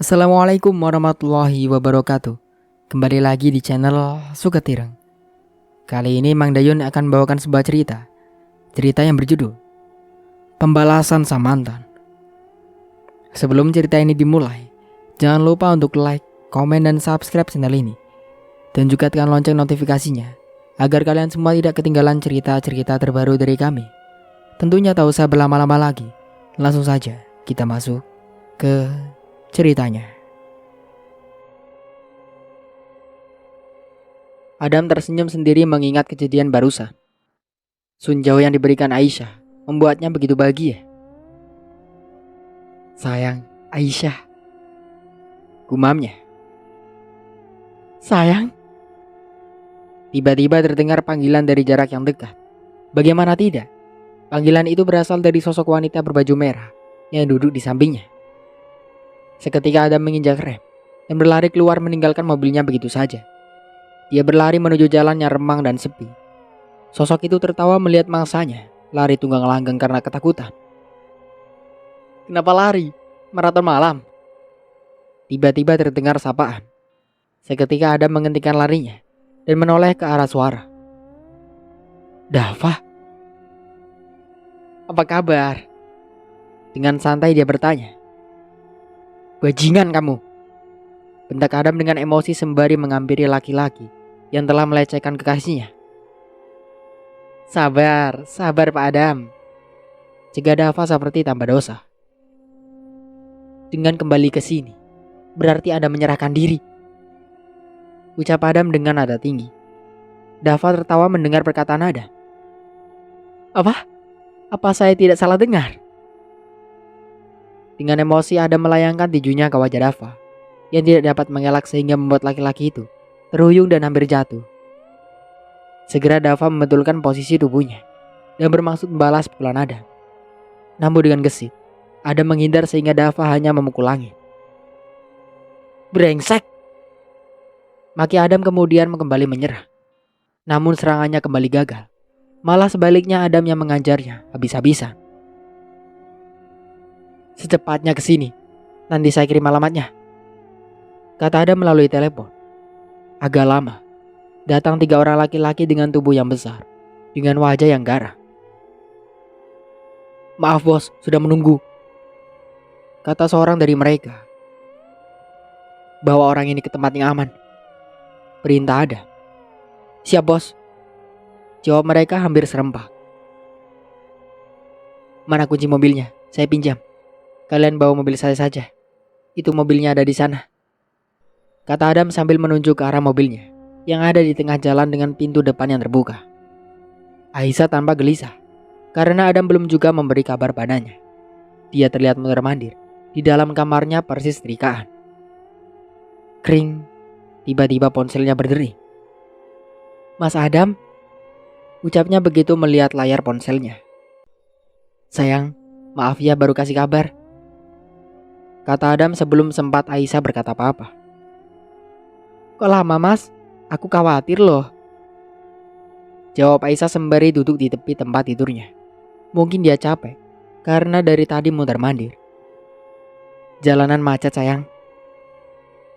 Assalamualaikum warahmatullahi wabarakatuh. Kembali lagi di channel Sukatireng. Kali ini Mang Dayun akan membawakan sebuah cerita yang berjudul Pembalasan Sang Mantan. Sebelum cerita ini dimulai, jangan lupa untuk like, komen, dan subscribe channel ini. Dan juga tekan lonceng notifikasinya agar kalian semua tidak ketinggalan cerita-cerita terbaru dari kami. Tentunya tak usah berlama-lama lagi, langsung saja kita masuk ke ceritanya. Adam tersenyum sendiri mengingat kejadian barusan. Sunjau yang diberikan Aisyah membuatnya begitu bahagia. "Sayang, Aisyah," gumamnya. "Sayang?" Tiba-tiba terdengar panggilan dari jarak yang dekat. Bagaimana tidak? Panggilan itu berasal dari sosok wanita berbaju merah yang duduk di sampingnya. Seketika Adam menginjak rem dan berlari keluar meninggalkan mobilnya begitu saja. Dia berlari menuju jalan yang remang dan sepi. Sosok itu tertawa melihat mangsanya lari tunggang langgang karena ketakutan. "Kenapa lari? Maraton malam?" Tiba-tiba terdengar sapaan. Seketika Adam menghentikan larinya dan menoleh ke arah suara. "Dava, apa kabar?" Dengan santai dia bertanya. "Bajingan kamu," bentak Adam dengan emosi sembari menghampiri laki-laki yang telah melecehkan kekasihnya. Sabar Pak Adam," cegah Dava seperti tanpa dosa. "Dengan kembali ke sini, berarti Adam menyerahkan diri," ucap Adam dengan nada tinggi. Dava tertawa mendengar perkataan Adam. Apa? Apa saya tidak salah dengar?" Dengan emosi Adam melayangkan tinjunya ke wajah Dava yang tidak dapat mengelak sehingga membuat laki-laki itu terhuyung dan hampir jatuh. Segera Dava membetulkan posisi tubuhnya dan bermaksud membalas pukulan Adam. Namun dengan gesit, Adam menghindar sehingga Dava hanya memukul langit. "Brengsek!" Maki Adam kemudian kembali menyerah. Namun serangannya kembali gagal. Malah sebaliknya Adam yang mengajarnya habis-habisan. "Secepatnya ke sini, nanti saya kirim alamatnya," kata Adam melalui telepon. Agak lama, datang 3 orang laki-laki dengan tubuh yang besar, dengan wajah yang garang. "Maaf bos, sudah menunggu," kata seorang dari mereka. "Bawa orang ini ke tempat yang aman," perintah Adam. "Siap bos," jawab mereka hampir serempak. "Mana kunci mobilnya? Saya pinjam. Kalian bawa mobil saya saja. Itu mobilnya ada di sana," kata Adam sambil menunjuk ke arah mobilnya yang ada di tengah jalan dengan pintu depan yang terbuka. Aisyah tanpa gelisah karena Adam belum juga memberi kabar padanya. Dia terlihat mondar-mandir di dalam kamarnya persis setrikaan. Kring, tiba-tiba ponselnya berdering. "Mas Adam," ucapnya begitu melihat layar ponselnya. "Sayang, maaf ya baru kasih kabar," kata Adam sebelum sempat Aisyah berkata apa-apa. "Kok lama mas? Aku khawatir loh," jawab Aisyah sembari duduk di tepi tempat tidurnya. Mungkin dia capek karena dari tadi mondar-mandir. "Jalanan macet sayang,"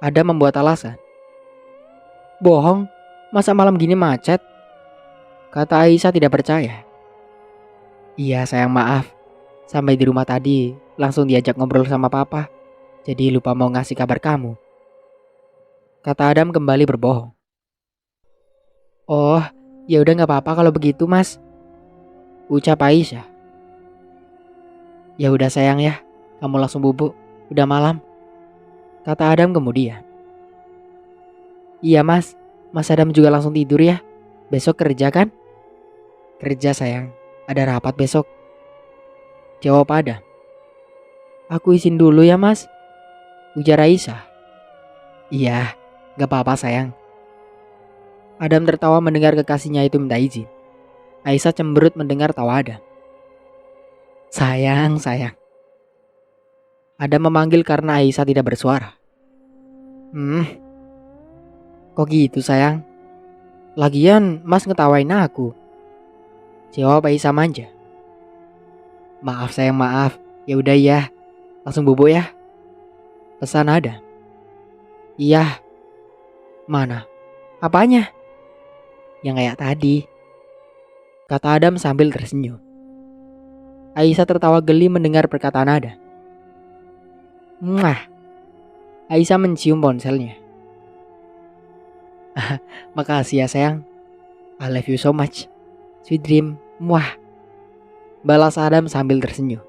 Adam membuat alasan. "Bohong, masa malam gini macet?" kata Aisyah tidak percaya. "Iya sayang, maaf. Sampai di rumah tadi langsung diajak ngobrol sama papa. Jadi lupa mau ngasih kabar kamu," kata Adam kembali berbohong. "Oh, ya udah nggak apa-apa kalau begitu mas," ucap Aisyah. "Ya udah sayang ya, kamu langsung bubuk. Udah malam," kata Adam kemudian. "Iya mas, Mas Adam juga langsung tidur ya. Besok kerja kan?" "Kerja sayang, ada rapat besok," jawab Adam. "Aku izin dulu ya mas," ujar Aisyah. "Iya, gak apa-apa sayang." Adam tertawa mendengar kekasihnya itu minta izin. Aisyah cemberut mendengar tawa Adam. Sayang. Adam memanggil karena Aisyah tidak bersuara. Kok gitu sayang? Lagian mas ngetawain aku," jawab Aisyah manja. "Maaf sayang, maaf. Ya udah ya, langsung bubuk ya," pesan Adam. Iya. Mana? Apanya? Yang kayak tadi, kata Adam sambil tersenyum. Aisyah tertawa geli mendengar perkataan Adam. Mwah. Aisyah mencium ponselnya. Makasih ya sayang. I love you so much. Sweet dream. Mwah. Balas Adam sambil tersenyum.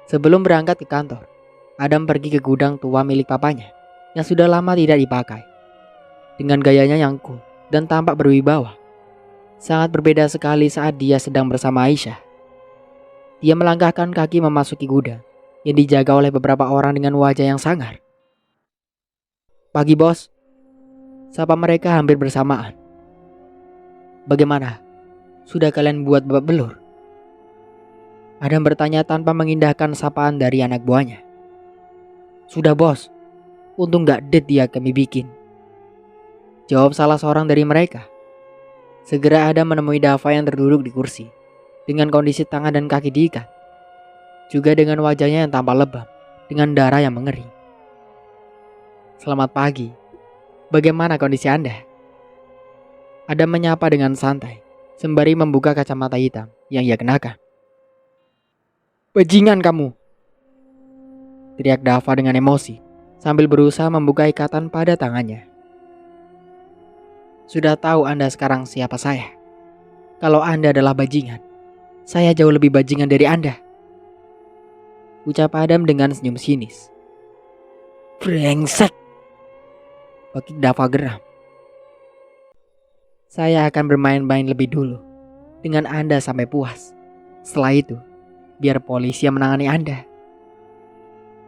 Sebelum berangkat ke kantor, Adam pergi ke gudang tua milik papanya yang sudah lama tidak dipakai. Dengan gayanya yang cool dan tampak berwibawa, sangat berbeda sekali saat dia sedang bersama Aisyah. Dia melangkahkan kaki memasuki gudang yang dijaga oleh beberapa orang dengan wajah yang sangar. Pagi bos, sapa mereka hampir bersamaan. Bagaimana? Sudah kalian buat babak belur? Adam bertanya tanpa mengindahkan sapaan dari anak buahnya. Sudah bos, untung gak dead dia kami bikin, jawab salah seorang dari mereka. Segera Adam menemui Dava yang terduduk di kursi dengan kondisi tangan dan kaki diikat, juga dengan wajahnya yang tampak lebam dengan darah yang mengering. Selamat pagi, bagaimana kondisi Anda? Adam menyapa dengan santai sembari membuka kacamata hitam yang ia kenakan. Bajingan kamu, teriak Dava dengan emosi sambil berusaha membuka ikatan pada tangannya. Sudah tahu Anda sekarang siapa saya. Kalau Anda adalah bajingan, saya jauh lebih bajingan dari Anda, ucap Adam dengan senyum sinis. Brengsek, bagi Dava geram. Saya akan bermain-main lebih dulu dengan Anda sampai puas. Setelah itu, biar polisi yang menangani Anda,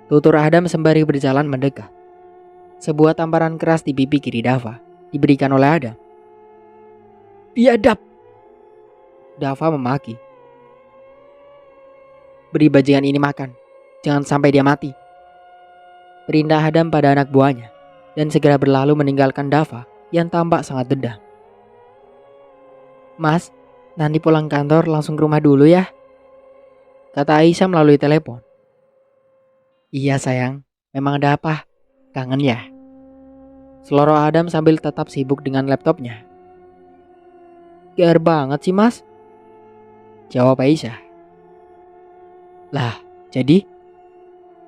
tutur Adam sembari berjalan mendekat. Sebuah tamparan keras di pipi kiri Dava diberikan oleh Adam. Biadab, Dava memaki. Beri bajingan ini makan, jangan sampai dia mati, perintah Adam pada anak buahnya, dan segera berlalu meninggalkan Dava yang tampak sangat dendam. Mas, nanti pulang kantor langsung ke rumah dulu ya, kata Aisyah melalui telepon. Iya sayang, memang ada apa? Kangen ya? Seloroh Adam sambil tetap sibuk dengan laptopnya. GR banget sih mas, jawab Aisyah. Lah, jadi?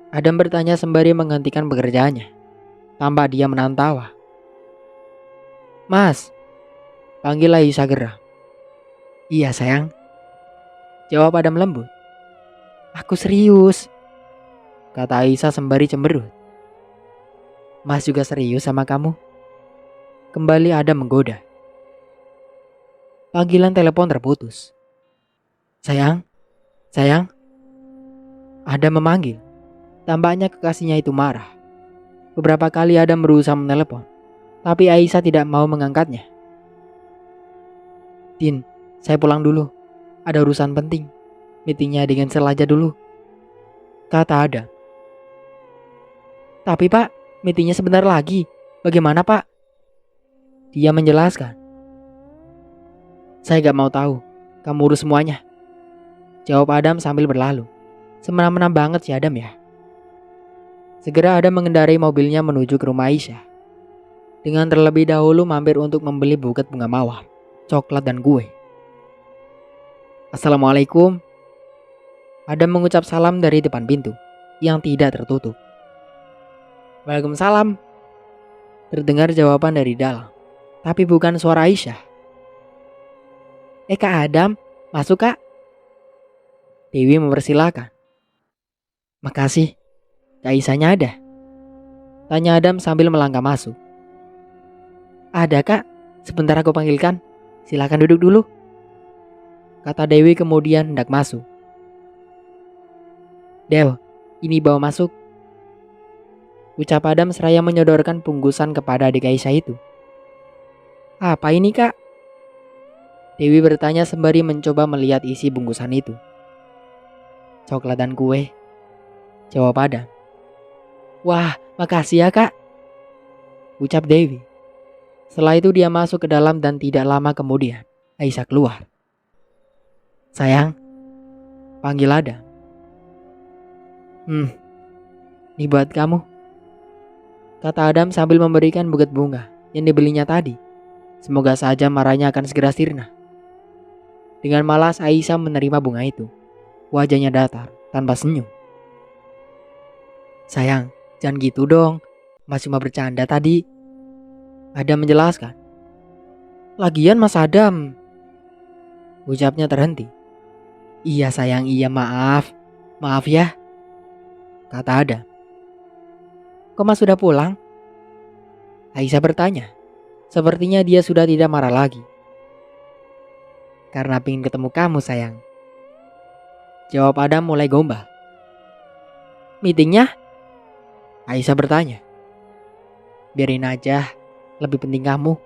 Adam bertanya sembari menghentikan pekerjaannya, tanpa dia menahan tawa. Mas, panggil Aisyah geram. Iya sayang, jawab Adam lembut. Aku serius, kata Aisyah sembari cemberut. Mas juga serius sama kamu? Kembali Adam menggoda. Panggilan telepon terputus. Sayang, sayang. Adam memanggil. Tampaknya kekasihnya itu marah. Beberapa kali Adam berusaha menelepon, tapi Aisyah tidak mau mengangkatnya. Din, saya pulang dulu. Ada urusan penting. Meetingnya dengan Sel aja dulu, kata Adam. Tapi pak, meetingnya sebentar lagi. Bagaimana pak? Dia menjelaskan. Saya gak mau tahu. Kamu urus semuanya, jawab Adam sambil berlalu. Semena-mena banget si Adam ya. Segera Adam mengendarai mobilnya menuju ke rumah Aisyah, dengan terlebih dahulu mampir untuk membeli buket bunga mawar, coklat dan kue. Assalamualaikum. Adam mengucap salam dari depan pintu yang tidak tertutup. Waalaikumsalam, terdengar jawaban dari dalam, tapi bukan suara Aisyah. Kak Adam, masuk kak. Dewi mempersilahkan. Makasih, Kak Aisyahnya ada? Tanya Adam sambil melangkah masuk. Ada kak, sebentar aku panggilkan. Silakan duduk dulu, kata Dewi kemudian hendak masuk. Dew, ini bawa masuk, ucap Adam seraya menyodorkan bungkusan kepada adik Aisyah itu. Apa ini kak? Dewi bertanya sembari mencoba melihat isi bungkusan itu. Coklat dan kue, jawab Adam. Wah, makasih ya kak, ucap Dewi. Setelah itu dia masuk ke dalam dan tidak lama kemudian Aisyah keluar. Sayang, panggil Adam. Ini buat kamu, kata Adam sambil memberikan buket bunga yang dibelinya tadi. Semoga saja marahnya akan segera sirna. Dengan malas Aisyah menerima bunga itu. Wajahnya datar tanpa senyum. Sayang, jangan gitu dong. Mas cuma bercanda tadi, Adam menjelaskan. Lagian Mas Adam, ucapnya terhenti. Iya sayang, iya maaf. Maaf ya, kata Adam. Kok Mas sudah pulang? Aisyah bertanya. Sepertinya dia sudah tidak marah lagi. Karena pengen ketemu kamu sayang, jawab Adam mulai gombal. Meetingnya? Aisyah bertanya. Biarin aja, lebih penting kamu,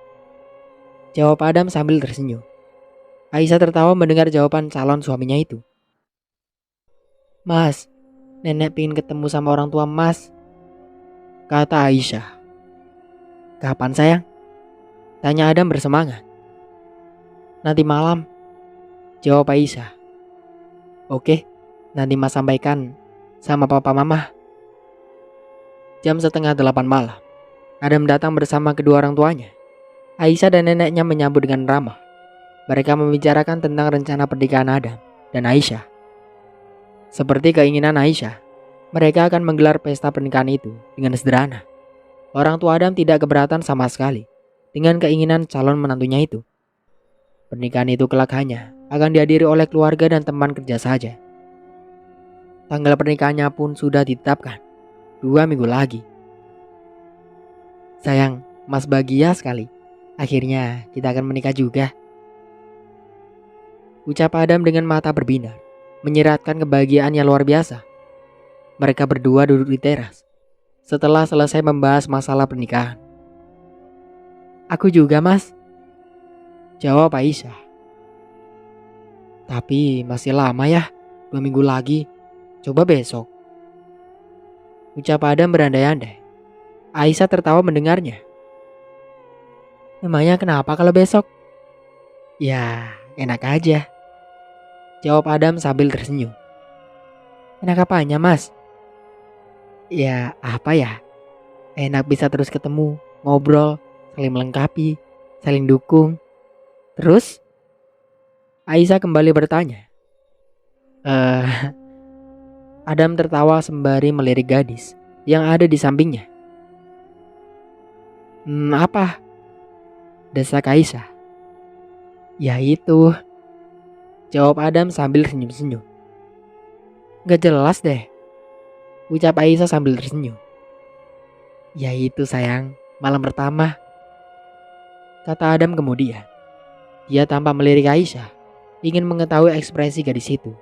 jawab Adam sambil tersenyum. Aisyah tertawa mendengar jawaban calon suaminya itu. Mas, nenek pengen ketemu sama orang tua Mas, kata Aisyah. Kapan sayang? Tanya Adam bersemangat. Nanti malam, jawab Aisyah. Oke, nanti Mas sampaikan sama papa mama. Jam 7:30 malam, Adam datang bersama kedua orang tuanya. Aisyah dan neneknya menyambut dengan ramah. Mereka membicarakan tentang rencana pernikahan Adam dan Aisyah. Seperti keinginan Aisyah, mereka akan menggelar pesta pernikahan itu dengan sederhana. Orang tua Adam tidak keberatan sama sekali dengan keinginan calon menantunya itu. Pernikahan itu kelak hanya akan dihadiri oleh keluarga dan teman kerja saja. Tanggal pernikahannya pun sudah ditetapkan, 2 minggu lagi. Sayang, Mas bahagia sekali. Akhirnya kita akan menikah juga, ucap Adam dengan mata berbinar, menyiratkan kebahagiaan yang luar biasa. Mereka berdua duduk di teras setelah selesai membahas masalah pernikahan. Aku juga Mas, jawab Aisyah. Tapi masih lama ya, 2 minggu lagi. Coba besok, ucap Adam berandai-andai. Aisyah tertawa mendengarnya. Memangnya kenapa kalau besok? Ya, enak aja, jawab Adam sambil tersenyum. Enak apanya Mas? Ya apa ya, enak bisa terus ketemu, ngobrol, saling melengkapi, saling dukung. Terus? Aisyah kembali bertanya. Adam tertawa sembari melirik gadis yang ada di sampingnya. Apa? Desak Aisyah. Ya itu, jawab Adam sambil senyum-senyum. Gak jelas deh, ucap Aisyah sambil tersenyum. Ya itu sayang, malam pertama, kata Adam kemudian. Dia tanpa melirik Aisyah, ingin mengetahui ekspresi gadis itu.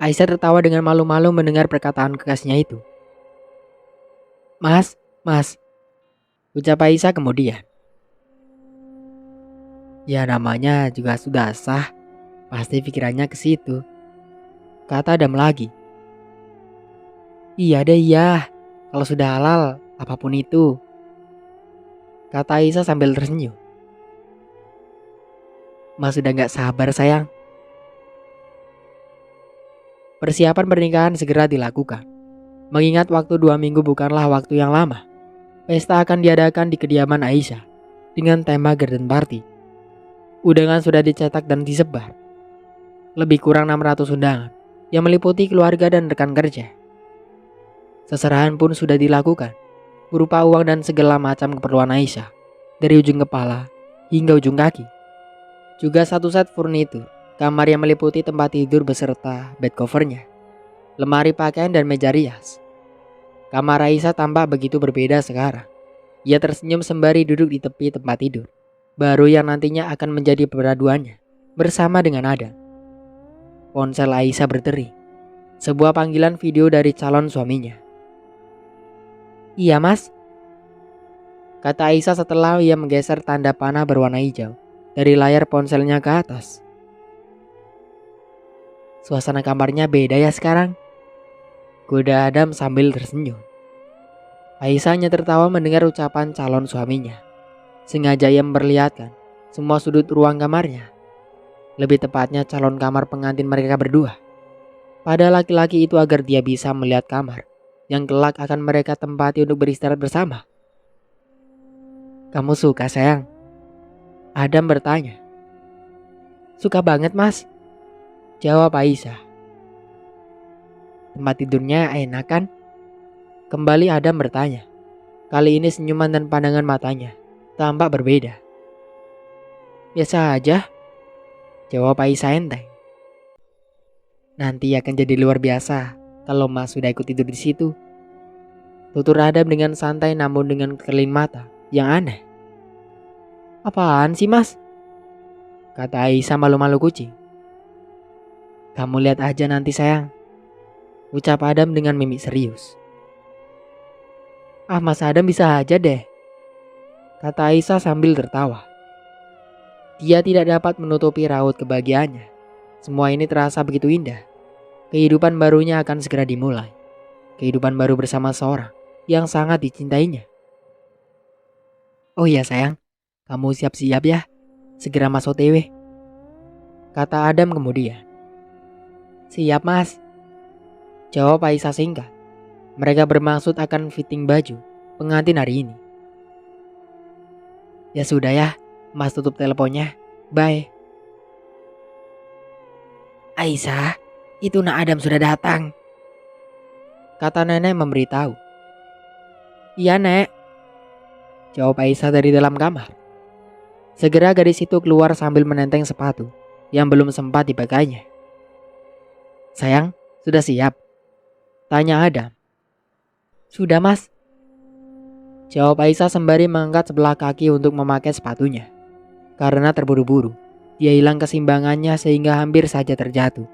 Aisyah tertawa dengan malu-malu mendengar perkataan kekasihnya itu. Mas, ucap Aisyah kemudian. Ya namanya juga sudah sah, pasti pikirannya ke situ, kata Adam lagi. Iya deh iya, kalau sudah halal apapun itu, kata Aisyah sambil tersenyum. Mas sudah gak sabar sayang. Persiapan pernikahan segera dilakukan. Mengingat waktu 2 minggu bukanlah waktu yang lama. Pesta akan diadakan di kediaman Aisyah dengan tema garden party. Undangan sudah dicetak dan disebar. Lebih kurang 600 undangan yang meliputi keluarga dan rekan kerja. Seserahan pun sudah dilakukan, berupa uang dan segala macam keperluan Aisyah, dari ujung kepala hingga ujung kaki. Juga 1 set furnitur, kamar yang meliputi tempat tidur beserta bed covernya, lemari pakaian dan meja rias. Kamar Aisyah tampak begitu berbeda sekarang. Ia tersenyum sembari duduk di tepi tempat tidur baru yang nantinya akan menjadi peraduannya bersama dengan Adam. Ponsel Aisyah berdering. Sebuah panggilan video dari calon suaminya. Iya mas, kata Aisyah setelah ia menggeser tanda panah berwarna hijau dari layar ponselnya ke atas. Suasana kamarnya beda ya sekarang, goda Adam sambil tersenyum. Aisyah hanya tertawa mendengar ucapan calon suaminya. Sengaja ia memperlihatkan semua sudut ruang kamarnya. Lebih tepatnya calon kamar pengantin mereka berdua. Pada laki-laki itu agar dia bisa melihat kamar yang kelak akan mereka tempati untuk beristirahat bersama. Kamu suka, sayang? Adam bertanya. Suka banget, Mas, jawab Aisyah. Tempat tidurnya enak kan? Kembali Adam bertanya. Kali ini senyuman dan pandangan matanya tampak berbeda. Biasa aja, jawab Aisyah enteng. Nanti akan jadi luar biasa kalau Mas sudah ikut tidur di situ. Tutur Adam dengan santai namun dengan kerlin mata yang aneh. Apaan sih, Mas? Kata Aisyah malu-malu kucing. Kamu lihat aja nanti, sayang, ucap Adam dengan mimik serius. Ah, Mas Adam bisa aja deh, kata Aisyah sambil tertawa. Dia tidak dapat menutupi raut kebahagiaannya. Semua ini terasa begitu indah. Kehidupan barunya akan segera dimulai. Kehidupan baru bersama seorang yang sangat dicintainya. Oh iya sayang, kamu siap-siap ya, segera masuk TW, kata Adam kemudian. Siap, Mas, jawab Aisyah singkat. Mereka bermaksud akan fitting baju pengantin hari ini. Ya sudah ya, Mas tutup teleponnya. Bye. Aisyah, itu Nak Adam sudah datang, kata nenek memberitahu. Iya, Nek, jawab Aisyah dari dalam kamar. Segera gadis itu keluar sambil menenteng sepatu yang belum sempat dipakainya. Sayang, sudah siap? Tanya Adam. Sudah, Mas, jawab Aisyah sembari mengangkat sebelah kaki untuk memakai sepatunya. Karena terburu-buru, dia hilang keseimbangannya sehingga hampir saja terjatuh.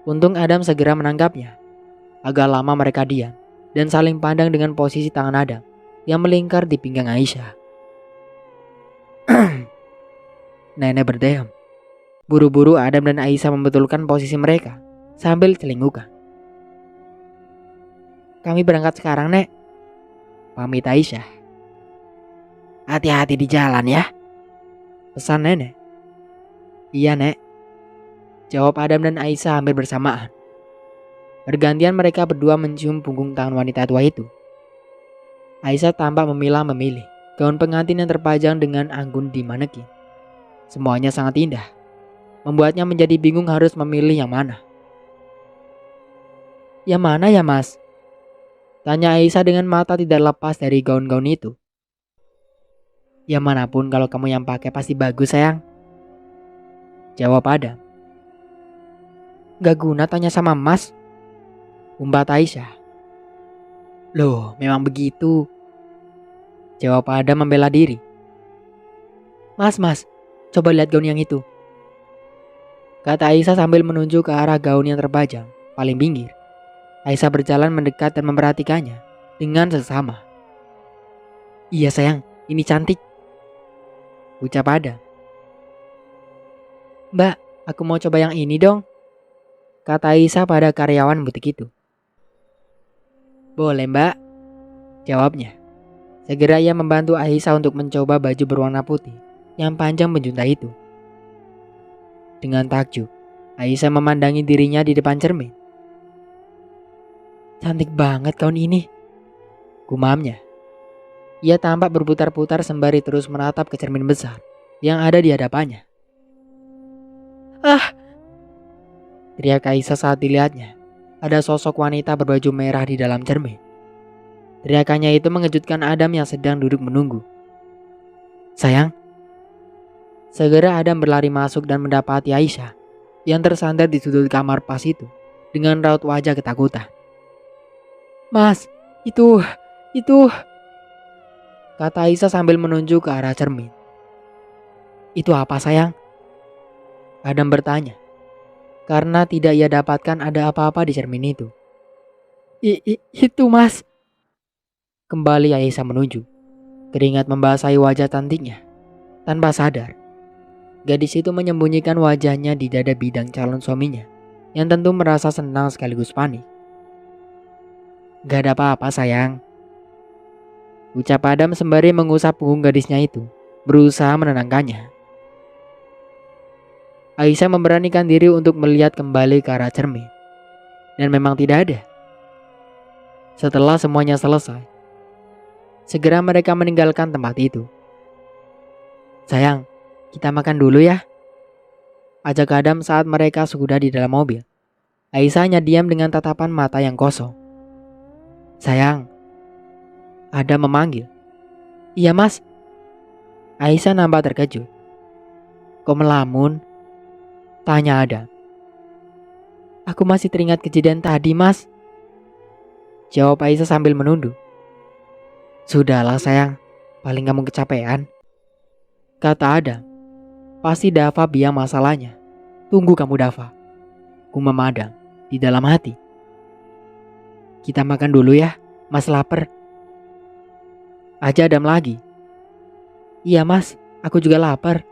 Untung Adam segera menangkapnya. Agak lama mereka diam dan saling pandang dengan posisi tangan Adam yang melingkar di pinggang Aisyah. Nenek berdiam. Buru-buru Adam dan Aisyah membetulkan posisi mereka sambil celingukan. Kami berangkat sekarang, Nek, pamit Aisyah. Hati-hati di jalan ya, pesan nenek. Iya, Nek, jawab Adam dan Aisyah hampir bersamaan. Bergantian mereka berdua mencium punggung tangan wanita tua itu. Aisyah tampak memilah-memilih gaun pengantin yang terpajang dengan anggun di manekin. Semuanya sangat indah, membuatnya menjadi bingung harus memilih yang mana. Yang mana ya, Mas? Tanya Aisyah dengan mata tidak lepas dari gaun-gaun itu. Ya manapun kalau kamu yang pakai pasti bagus, sayang, jawab Adam. Gak guna tanya sama Mas, umbat Aisyah. Loh, memang begitu, jawab Adam membela diri. Mas, coba lihat gaun yang itu, kata Aisyah sambil menunjuk ke arah gaun yang terpajang paling pinggir. Aisyah berjalan mendekat dan memperhatikannya dengan seksama. Iya sayang, ini cantik, ucap Adam. Mbak, aku mau coba yang ini dong, kata Aisyah pada karyawan butik itu. Boleh, Mbak, jawabnya. Segera ia membantu Aisyah untuk mencoba baju berwarna putih yang panjang menjuntai itu. Dengan takjub, Aisyah memandangi dirinya di depan cermin. Cantik banget gaun ini, gumamnya. Ia tampak berputar-putar sembari terus menatap ke cermin besar yang ada di hadapannya. Ah! Teriak Aisyah saat dilihatnya. Ada sosok wanita berbaju merah di dalam cermin. Teriakannya itu mengejutkan Adam yang sedang duduk menunggu. Sayang. Segera Adam berlari masuk dan mendapati Aisyah yang tersandar di sudut kamar pas itu dengan raut wajah ketakutan. Mas, itu, kata Aisyah sambil menunjuk ke arah cermin. Itu apa, sayang? Adam bertanya, karena tidak ia dapatkan ada apa-apa di cermin itu. Itu, Mas. Kembali Aisyah menunjuk. Keringat membasahi wajah cantiknya. Tanpa sadar, gadis itu menyembunyikan wajahnya di dada bidang calon suaminya, yang tentu merasa senang sekaligus panik. Gak ada apa-apa, sayang, ucap Adam sembari mengusap punggung gadisnya itu, berusaha menenangkannya. Aisyah memberanikan diri untuk melihat kembali ke arah cermin, dan memang tidak ada. Setelah semuanya selesai, segera mereka meninggalkan tempat itu. "Sayang, kita makan dulu ya," ajak Adam saat mereka sudah di dalam mobil. Aisyah hanya diam dengan tatapan mata yang kosong. "Sayang," Adam memanggil. "Iya mas." Aisyah nampak terkejut. "Kok melamun?" tanya Adam. "Aku masih teringat kejadian tadi mas," jawab Aisyah sambil menunduk. "Sudahlah sayang, paling kamu kecapean," kata Adam. "Pasti Dava biang masalahnya. Tunggu kamu Dava," gumam Adam di dalam hati. "Kita makan dulu ya, mas lapar," ajak Adam lagi. "Iya mas, aku juga lapar."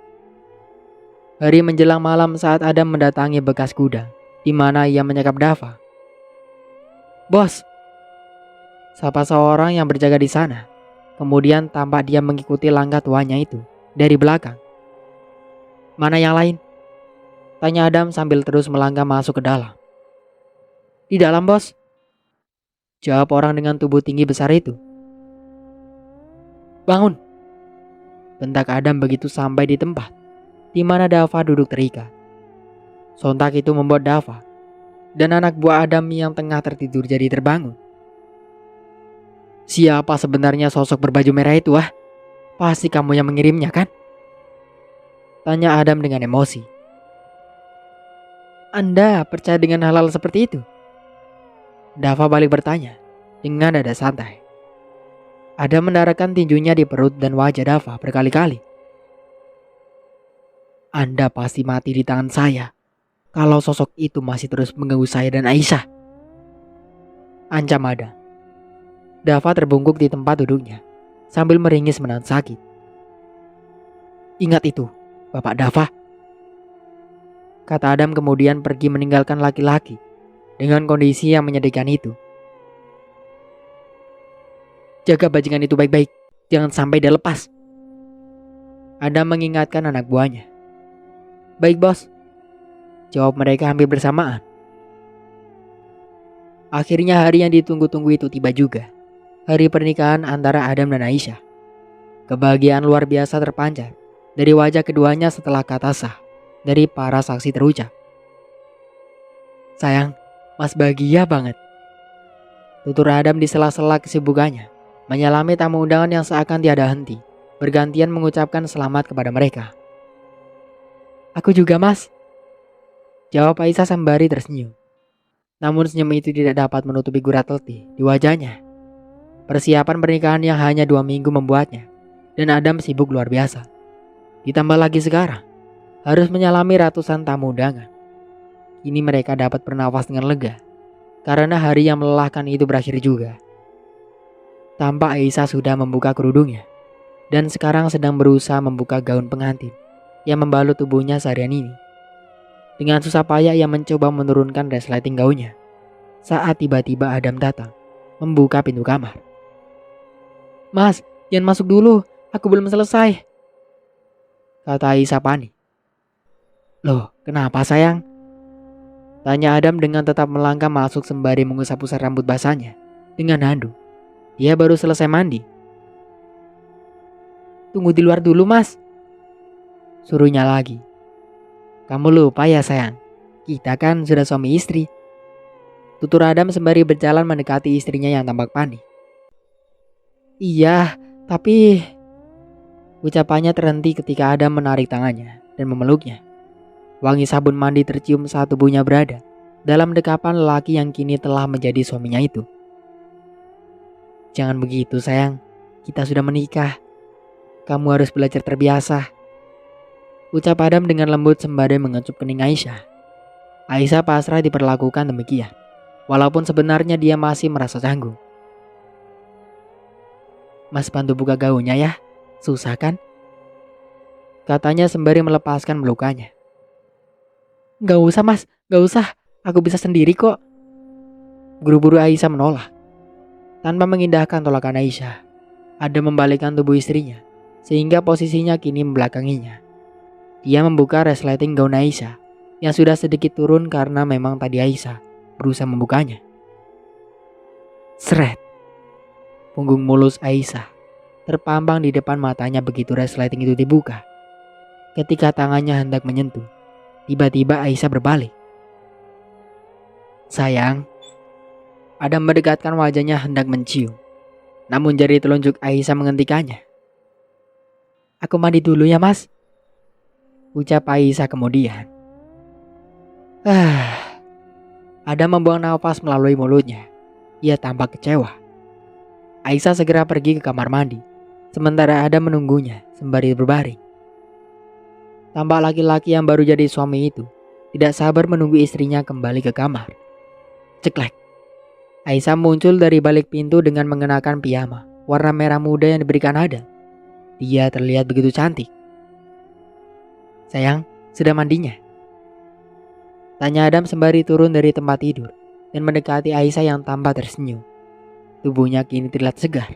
Hari menjelang malam saat Adam mendatangi bekas gudang, di mana ia menyekap Dava. "Bos," sapa seorang yang berjaga di sana. Kemudian tampak dia mengikuti langkah tuanya itu dari belakang. "Mana yang lain?" tanya Adam sambil terus melangkah masuk ke dalam. "Di dalam bos," jawab orang dengan tubuh tinggi besar itu. "Bangun," bentak Adam begitu sampai di tempat di mana Dava duduk terikat. Sontak itu membuat Dava dan anak buah Adam yang tengah tertidur jadi terbangun. "Siapa sebenarnya sosok berbaju merah itu ah? Pasti kamu yang mengirimnya kan?" tanya Adam dengan emosi. "Anda percaya dengan hal-hal seperti itu?" Dava balik bertanya dengan nada santai. Adam mendaratkan tinjunya di perut dan wajah Dava berkali-kali. "Anda pasti mati di tangan saya kalau sosok itu masih terus mengganggu saya dan Aisyah," ancam Adam. Dava terbungkuk di tempat duduknya sambil meringis menahan sakit. "Ingat itu, Bapak Dava," kata Adam kemudian pergi meninggalkan laki-laki dengan kondisi yang menyedihkan itu. "Jaga bajingan itu baik-baik, jangan sampai dia lepas," Adam mengingatkan anak buahnya. "Baik bos," jawab mereka hampir bersamaan. Akhirnya hari yang ditunggu-tunggu itu tiba juga. Hari pernikahan antara Adam dan Aisyah. Kebahagiaan luar biasa terpancar dari wajah keduanya setelah kata sah dari para saksi terucap. "Sayang, mas bahagia banget," tutur Adam di sela-sela kesibukannya, menyelami tamu undangan yang seakan tiada henti, bergantian mengucapkan selamat kepada mereka. "Aku juga mas," jawab Aisyah sembari tersenyum. Namun senyum itu tidak dapat menutupi gurat letih di wajahnya. Persiapan pernikahan yang hanya 2 minggu membuatnya dan Adam sibuk luar biasa. Ditambah lagi sekarang harus menyalami ratusan tamu undangan. Kini mereka dapat bernafas dengan lega karena hari yang melelahkan itu berakhir juga. Tampak Aisyah sudah membuka kerudungnya dan sekarang sedang berusaha membuka gaun pengantin yang membalut tubuhnya seharian ini. Dengan susah payah ia mencoba menurunkan resleting gaunnya saat tiba-tiba Adam datang membuka pintu kamar. "Mas, jangan masuk dulu, aku belum selesai," kata Aisyah panik. "Loh, kenapa sayang?" tanya Adam dengan tetap melangkah masuk sembari mengusap-usap rambut basahnya dengan handuk. Dia baru selesai mandi. "Tunggu di luar dulu mas," suruhnya lagi. "Kamu lupa ya sayang, kita kan sudah suami istri," tutur Adam sembari berjalan mendekati istrinya yang tampak panik. "Iya, tapi..." ucapannya terhenti ketika Adam menarik tangannya dan memeluknya. Wangi sabun mandi tercium saat tubuhnya berada dalam dekapan lelaki yang kini telah menjadi suaminya itu. "Jangan begitu sayang, kita sudah menikah. Kamu harus belajar terbiasa," ucap Adam dengan lembut sembari mengecup kening Aisyah. Aisyah pasrah diperlakukan demikian, walaupun sebenarnya dia masih merasa canggung. "Mas bantu buka gaunnya ya, susah kan?" katanya sembari melepaskan melukanya. "Gak usah mas, gak usah, aku bisa sendiri kok," buru-buru Aisyah menolak. Tanpa mengindahkan tolakan Aisyah, Adam membalikkan tubuh istrinya sehingga posisinya kini membelakanginya. Dia membuka resleting gaun Aisyah yang sudah sedikit turun karena memang tadi Aisyah berusaha membukanya. Seret. Punggung mulus Aisyah terpampang di depan matanya begitu resleting itu dibuka. Ketika tangannya hendak menyentuh, tiba-tiba Aisyah berbalik. Sayang. Adam mendekatkan wajahnya hendak mencium. Namun jari telunjuk Aisyah menghentikannya. Aku mandi dulu ya mas, ucap Aisyah kemudian. Adam membuang nafas melalui mulutnya. Ia tampak kecewa. Aisyah segera pergi ke kamar mandi, sementara Adam menunggunya sembari berbaring. Tampak laki-laki yang baru jadi suami itu tidak sabar menunggu istrinya kembali ke kamar. Ceklek. Aisyah muncul dari balik pintu dengan mengenakan piyama warna merah muda yang diberikan Adam. Dia terlihat begitu cantik. Sayang, sudah mandinya? Tanya Adam sembari turun dari tempat tidur dan mendekati Aisyah yang tampak tersenyum. Tubuhnya kini terlihat segar.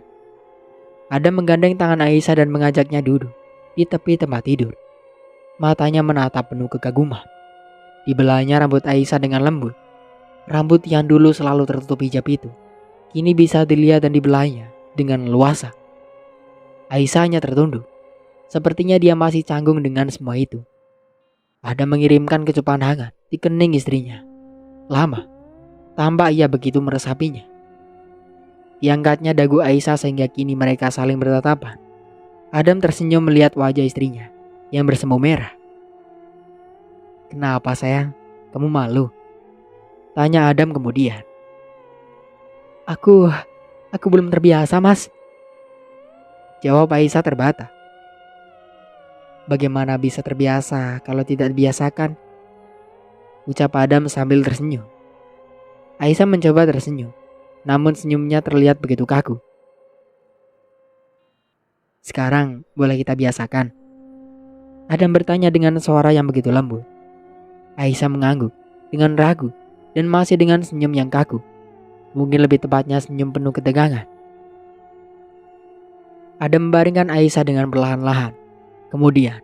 Adam menggandeng tangan Aisyah dan mengajaknya duduk di tepi tempat tidur. Matanya menatap penuh kekaguman. Dibelahnya rambut Aisyah dengan lembut. Rambut yang dulu selalu tertutup hijab itu kini bisa dilihat dan dibelahnya dengan leluasa. Aisyah hanya tertunduk. Sepertinya dia masih canggung dengan semua itu. Adam mengirimkan kecupan hangat di kening istrinya. Lama, tampak ia begitu meresapinya. Diangkatnya dagu Aisyah sehingga kini mereka saling bertatapan. Adam tersenyum melihat wajah istrinya yang bersemu merah. Kenapa sayang? Kamu malu? Tanya Adam kemudian. Aku belum terbiasa mas, jawab Aisyah terbata. Bagaimana bisa terbiasa kalau tidak dibiasakan? Ucap Adam sambil tersenyum. Aisyah mencoba tersenyum, namun senyumnya terlihat begitu kaku. Sekarang boleh kita biasakan? Adam bertanya dengan suara yang begitu lembut. Aisyah mengangguk dengan ragu dan masih dengan senyum yang kaku. Mungkin lebih tepatnya senyum penuh ketegangan. Adam membaringkan Aisyah dengan perlahan-lahan. Kemudian,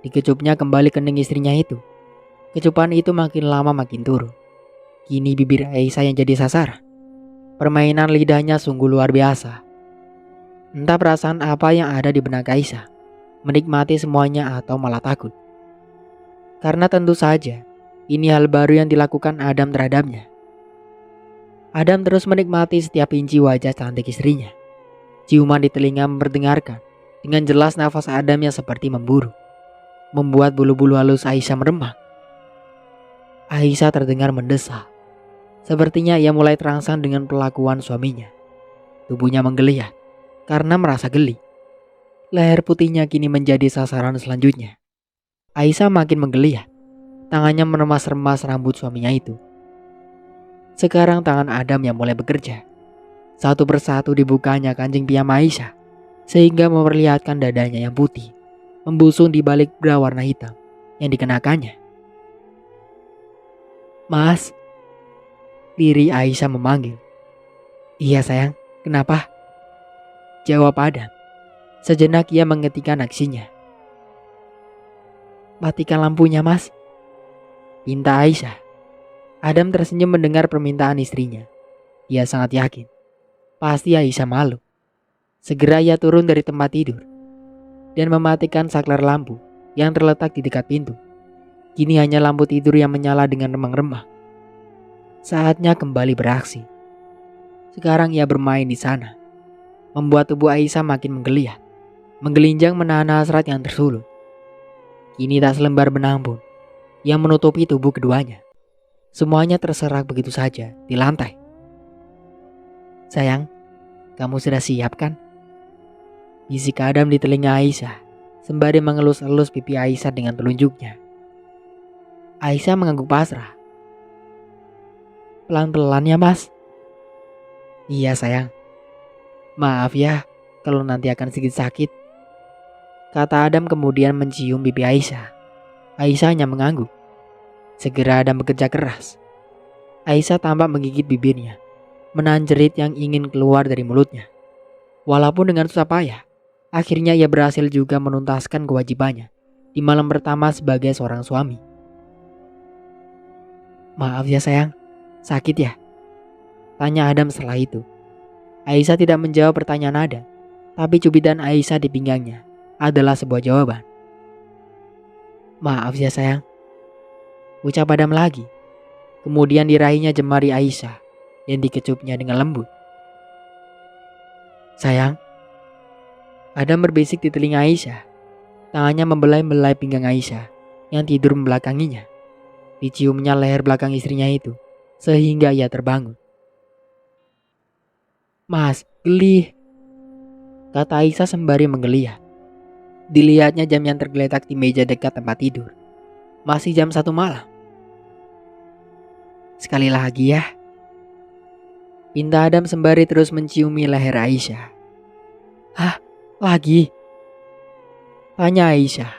dikecupnya kembali kening istrinya itu. Kecupan itu makin lama makin turun. Kini bibir Aisyah yang jadi sasaran. Permainan lidahnya sungguh luar biasa. Entah perasaan apa yang ada di benak Aisyah. Menikmati semuanya atau malah takut. Karena tentu saja, ini hal baru yang dilakukan Adam terhadapnya. Adam terus menikmati setiap inci wajah cantik istrinya. Ciuman di telinga memperdengarkan dengan jelas nafas Adam yang seperti memburu, membuat bulu-bulu halus Aisyah meremang. Aisyah terdengar mendesah. Sepertinya ia mulai terangsang dengan perlakuan suaminya. Tubuhnya menggeliat karena merasa geli. Leher putihnya kini menjadi sasaran selanjutnya. Aisyah makin menggeliat. Tangannya meremas-remas rambut suaminya itu. Sekarang tangan Adam yang mulai bekerja. Satu persatu dibukanya kancing piyama Aisyah, sehingga memperlihatkan dadanya yang putih, membusung di balik bra warna hitam yang dikenakannya. Mas, diri Aisyah memanggil. Iya sayang, kenapa? Jawab Adam. Sejenak ia menghentikan aksinya. Matikan lampunya mas, pinta Aisyah. Adam tersenyum mendengar permintaan istrinya. Ia sangat yakin pasti Aisyah malu. Segera ia turun dari tempat tidur dan mematikan saklar lampu yang terletak di dekat pintu. Kini hanya lampu tidur yang menyala dengan remang-remang. Saatnya kembali beraksi. Sekarang ia bermain di sana, membuat tubuh Aisyah makin menggeliat, menggelinjang menahan hasrat yang tersulut. Kini tak selembar benang pun yang menutupi tubuh keduanya. Semuanya terserak begitu saja di lantai. Sayang, kamu sudah siap kan? Bisik Adam di telinga Aisyah sembari mengelus-elus pipi Aisyah dengan telunjuknya. Aisyah mengangguk pasrah. Pelan-pelan ya mas. Iya sayang. Maaf ya kalau nanti akan sedikit sakit, kata Adam kemudian mencium pipi Aisyah. Aisyah hanya mengangguk. Segera Adam bekerja keras. Aisyah tampak menggigit bibirnya, menahan jerit yang ingin keluar dari mulutnya. Walaupun dengan susah payah, akhirnya ia berhasil juga menuntaskan kewajibannya di malam pertama sebagai seorang suami. Maaf ya sayang, sakit ya? Tanya Adam setelah itu. Aisyah tidak menjawab pertanyaan Adam, tapi cubitan Aisyah di pinggangnya adalah sebuah jawaban. "Maaf ya sayang," ucap Adam lagi. Kemudian diraihnya jemari Aisyah yang dikecupnya dengan lembut. "Sayang," Adam berbisik di telinga Aisyah. Tangannya membelai-belai pinggang Aisyah yang tidur membelakanginya. Diciumnya leher belakang istrinya itu sehingga ia terbangun. "Mas, geli," kata Aisyah sembari menggeliat. Dilihatnya jam yang tergeletak di meja dekat tempat tidur. Masih jam 1 malam. "Sekali lagi ya," pinta Adam sembari terus menciumi leher Aisyah. "Hah? Lagi?" tanya Aisyah.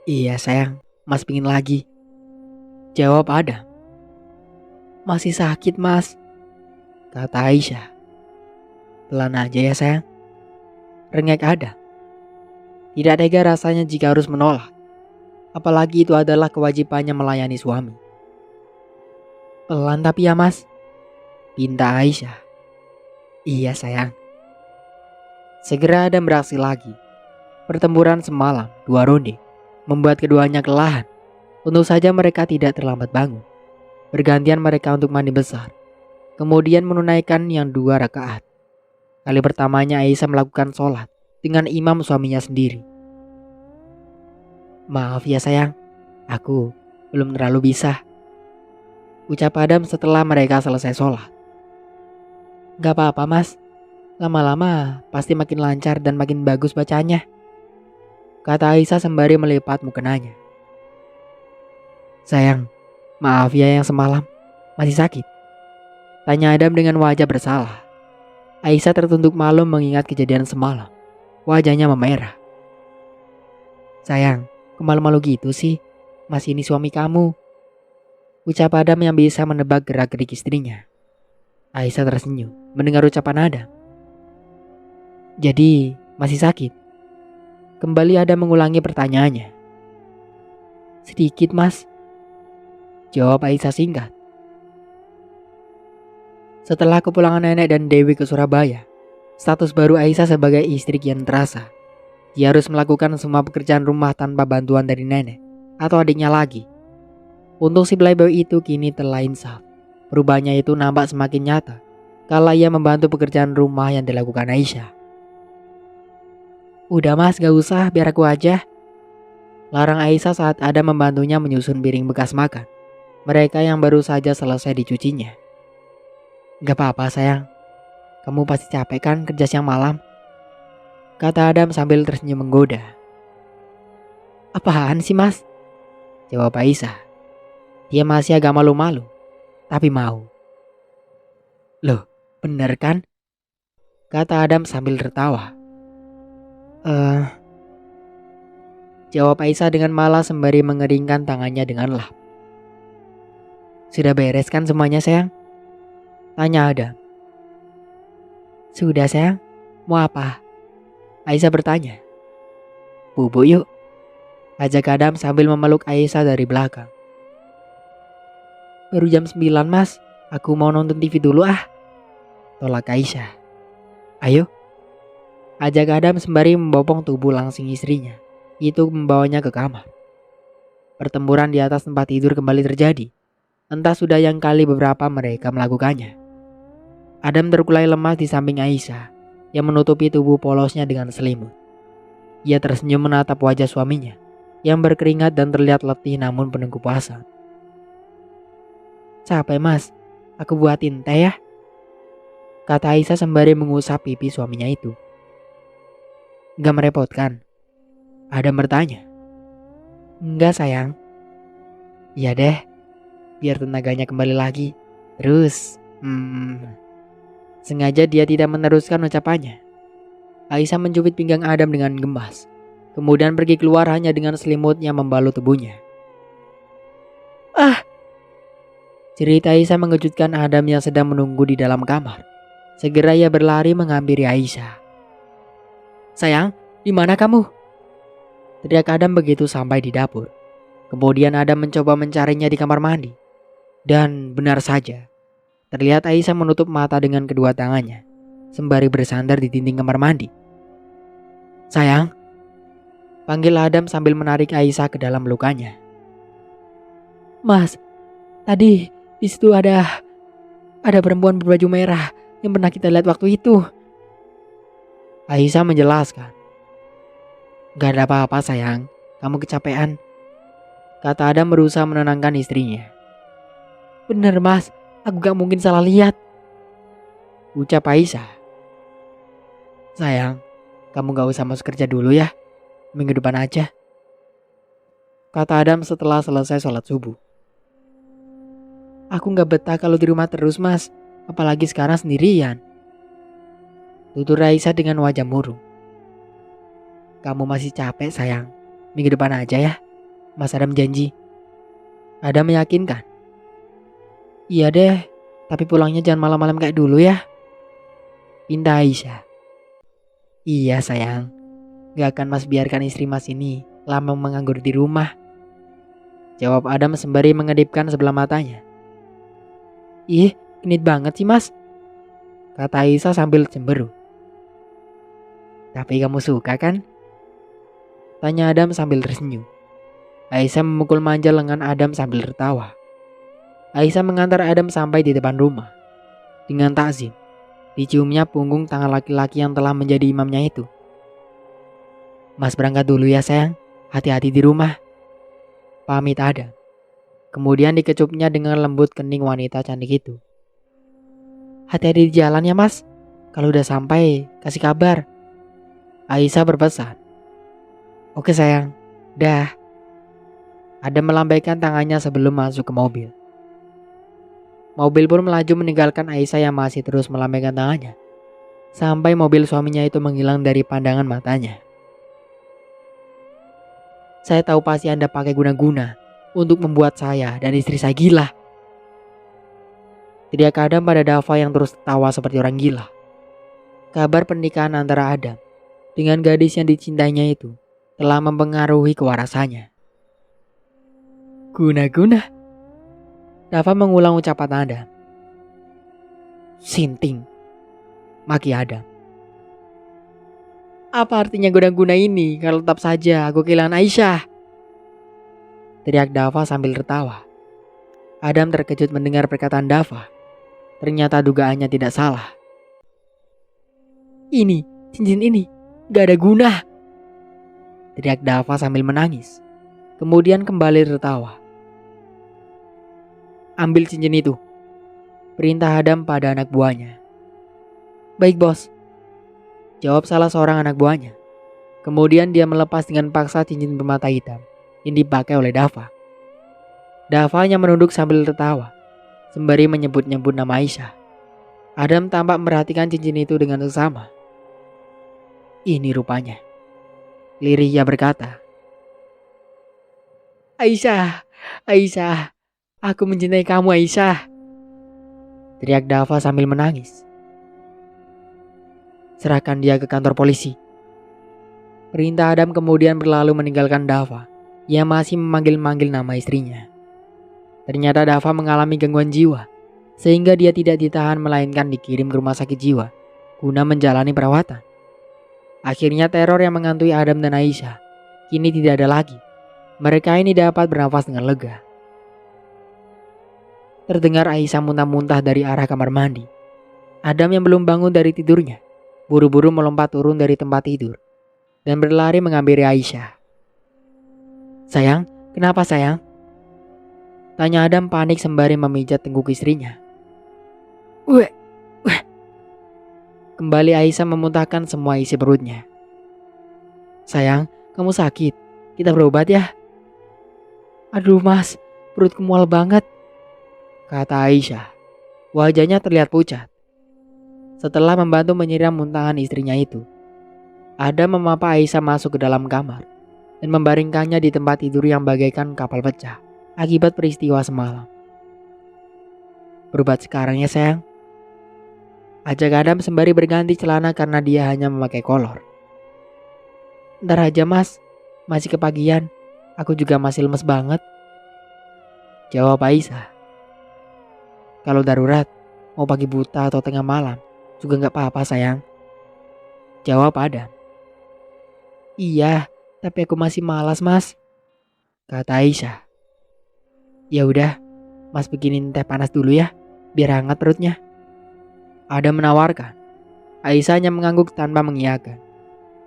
"Iya sayang, Mas pingin lagi," jawab Adam. "Masih sakit mas," kata Aisyah. "Pelan aja ya sayang," rengek Adam. Tidak tega rasanya jika harus menolak, apalagi itu adalah kewajibannya melayani suami. "Pelan tapi ya mas," pinta Aisyah. "Iya sayang." Segera Adam beraksi lagi. Pertempuran semalam 2 ronde membuat keduanya kelelahan. Untung saja mereka tidak terlambat bangun. Bergantian mereka untuk mandi besar, kemudian menunaikan yang 2 rakaat. Kali pertamanya Aisyah melakukan sholat dengan imam suaminya sendiri. "Maaf ya sayang, aku belum terlalu bisa," ucap Adam setelah mereka selesai sholat. "Gak apa-apa mas, lama-lama pasti makin lancar dan makin bagus bacanya," kata Aisyah sembari melipat mukenanya. "Sayang, maaf ya yang semalam masih sakit?" tanya Adam dengan wajah bersalah. Aisyah tertunduk malu mengingat kejadian semalam. Wajahnya memerah. "Sayang, kok malu-malu gitu sih? Mas ini suami kamu," ucap Adam yang bisa menebak gerak-gerik istrinya. Aisyah tersenyum mendengar ucapan Adam. "Jadi masih sakit?" Kembali Adam mengulangi pertanyaannya. "Sedikit mas," jawab Aisyah singkat. Setelah kepulangan nenek dan Dewi ke Surabaya, status baru Aisyah sebagai istri kian terasa. Dia harus melakukan semua pekerjaan rumah tanpa bantuan dari nenek atau adiknya lagi. Untuk si playboy itu kini telah insaf. Perubahannya itu nampak semakin nyata kala ia membantu pekerjaan rumah yang dilakukan Aisyah. "Udah mas, gak usah, biar aku aja," larang Aisyah saat ada membantunya menyusun piring bekas makan mereka yang baru saja selesai dicucinya. "Gak apa-apa sayang, kamu pasti capek kan kerja siang malam," kata Adam sambil tersenyum menggoda. "Apaan sih mas?" jawab Aisyah. Dia masih agak malu-malu, tapi mau. "Loh, bener kan?" kata Adam sambil tertawa. Jawab Aisyah dengan malas sembari mengeringkan tangannya dengan lap. "Sudah beres kan semuanya sayang?" tanya Adam. "Sudah sayang, mau apa?" Aisyah bertanya. "Bubuk yuk," ajak Adam sambil memeluk Aisyah dari belakang. "Baru jam 9 mas, aku mau nonton TV dulu ah," tolak Aisyah. "Ayo," ajak Adam sembari membopong tubuh langsing istrinya. Itu membawanya ke kamar. Pertempuran di atas tempat tidur kembali terjadi. Entah sudah yang kali beberapa mereka melakukannya. Adam terkulai lemas di samping Aisyah yang menutupi tubuh polosnya dengan selimut. Ia tersenyum menatap wajah suaminya yang berkeringat dan terlihat letih namun penuh kepuasan. "Capek mas, aku buatin teh ya," kata Aisyah sembari mengusap pipi suaminya itu. "Gak merepotkan?" Adam bertanya. "Enggak sayang." "Ya deh, biar tenaganya kembali lagi. Terus, sengaja dia tidak meneruskan ucapannya. Aisyah mencubit pinggang Adam dengan gemas, kemudian pergi keluar hanya dengan selimutnya membalut tubuhnya. "Ah!" cerita Aisyah mengejutkan Adam yang sedang menunggu di dalam kamar. Segera ia berlari menghampiri Aisyah. "Sayang, di mana kamu?" teriak Adam begitu sampai di dapur. Kemudian Adam mencoba mencarinya di kamar mandi. Dan benar saja, Terlihat Aisyah menutup mata dengan kedua tangannya, sembari bersandar di dinding kamar mandi. "Sayang," panggil Adam sambil menarik Aisyah ke dalam lukanya. "Mas, tadi di situ ada perempuan berbaju merah yang pernah kita lihat waktu itu." Aisyah menjelaskan. "Gak ada apa-apa sayang, kamu kecapean," kata Adam berusaha menenangkan istrinya. "Bener mas, aku gak mungkin salah lihat," ucap Aisyah. "Sayang, kamu gak usah masuk kerja dulu ya, minggu depan aja," kata Adam setelah selesai sholat subuh. "Aku gak betah kalau di rumah terus mas, apalagi sekarang sendirian," tutur Aisyah dengan wajah murung. "Kamu masih capek sayang, minggu depan aja ya, Mas Adam janji," Adam meyakinkan. "Iya deh, tapi pulangnya jangan malam-malam kayak dulu ya," pinta Aisyah. "Iya sayang, gak akan mas biarkan istri mas ini lama menganggur di rumah," jawab Adam sembari mengedipkan sebelah matanya. "Ih, genit banget sih mas," kata Aisyah sambil cemberut. "Tapi kamu suka kan?" tanya Adam sambil tersenyum. Aisyah memukul manja lengan Adam sambil tertawa. Aisyah mengantar Adam sampai di depan rumah. Dengan takzim, diciumnya punggung tangan laki-laki yang telah menjadi imamnya itu. "Mas berangkat dulu ya sayang, hati-hati di rumah," pamit Adam. Kemudian dikecupnya dengan lembut kening wanita cantik itu. "Hati-hati di jalan ya mas, kalau udah sampai kasih kabar," Aisyah berpesan. "Oke sayang, dah." Adam melambaikan tangannya sebelum masuk ke mobil. Mobil pun melaju meninggalkan Aisyah yang masih terus melambaikan tangannya, sampai mobil suaminya itu menghilang dari pandangan matanya. "Saya tahu pasti Anda pakai guna-guna untuk membuat saya dan istri saya gila," teriak Adam pada Dava yang terus tertawa seperti orang gila. Kabar pernikahan antara Adam dengan gadis yang dicintainya itu telah mempengaruhi kewarasannya. "Guna-guna?" Dava mengulang ucapan Adam. "Sinting," maki Adam. "Apa artinya guna-guna ini kalau tetap saja aku kehilangan Aisyah?" teriak Dava sambil tertawa. Adam terkejut mendengar perkataan Dava. Ternyata dugaannya tidak salah. Cincin ini gak ada guna," teriak Dava sambil menangis. Kemudian kembali tertawa. "Ambil cincin itu," perintah Adam pada anak buahnya. "Baik bos," jawab salah seorang anak buahnya. Kemudian dia melepas dengan paksa cincin bermata hitam yang dipakai oleh Dava. Dava hanya menunduk sambil tertawa, sembari menyebut-nyebut nama Aisyah. Adam tampak memperhatikan cincin itu dengan seksama. "Ini rupanya," lirih ia berkata. "Aisyah, Aisyah, aku mencintai kamu Aisyah," teriak Dava sambil menangis. "Serahkan dia ke kantor polisi," perintah Adam kemudian berlalu meninggalkan Dava yang masih memanggil-manggil nama istrinya. Ternyata Dava mengalami gangguan jiwa, sehingga dia tidak ditahan melainkan dikirim ke rumah sakit jiwa guna menjalani perawatan. Akhirnya teror yang menghantui Adam dan Aisyah kini tidak ada lagi. Mereka ini dapat bernafas dengan lega. Terdengar Aisyah muntah-muntah dari arah kamar mandi. Adam yang belum bangun dari tidurnya buru-buru melompat turun dari tempat tidur dan berlari menghampiri Aisyah. "Sayang, kenapa sayang?" tanya Adam panik sembari memijat tengkuk istrinya. Weh. Kembali Aisyah memuntahkan semua isi perutnya. "Sayang, kamu sakit. Kita berobat ya." "Aduh mas, perutku mual banget," kata Aisyah. Wajahnya terlihat pucat. Setelah membantu menyiram muntahan istrinya itu, Adam memapa Aisyah masuk ke dalam kamar dan membaringkannya di tempat tidur yang bagaikan kapal pecah akibat peristiwa semalam. "Berobat sekarang ya sayang," ajak Adam sembari berganti celana karena dia hanya memakai kolor. "Ntar aja mas, masih kepagian, aku juga masih lemes banget," jawab Aisyah. "Kalau darurat, Mau pagi buta atau tengah malam juga nggak apa-apa sayang. Jawab Adam. Iya, tapi aku masih malas mas, kata Aisyah. Ya udah, mas bikinin teh panas dulu ya, biar hangat perutnya. Adam menawarkan. Aisyah hanya mengangguk tanpa mengiyakan.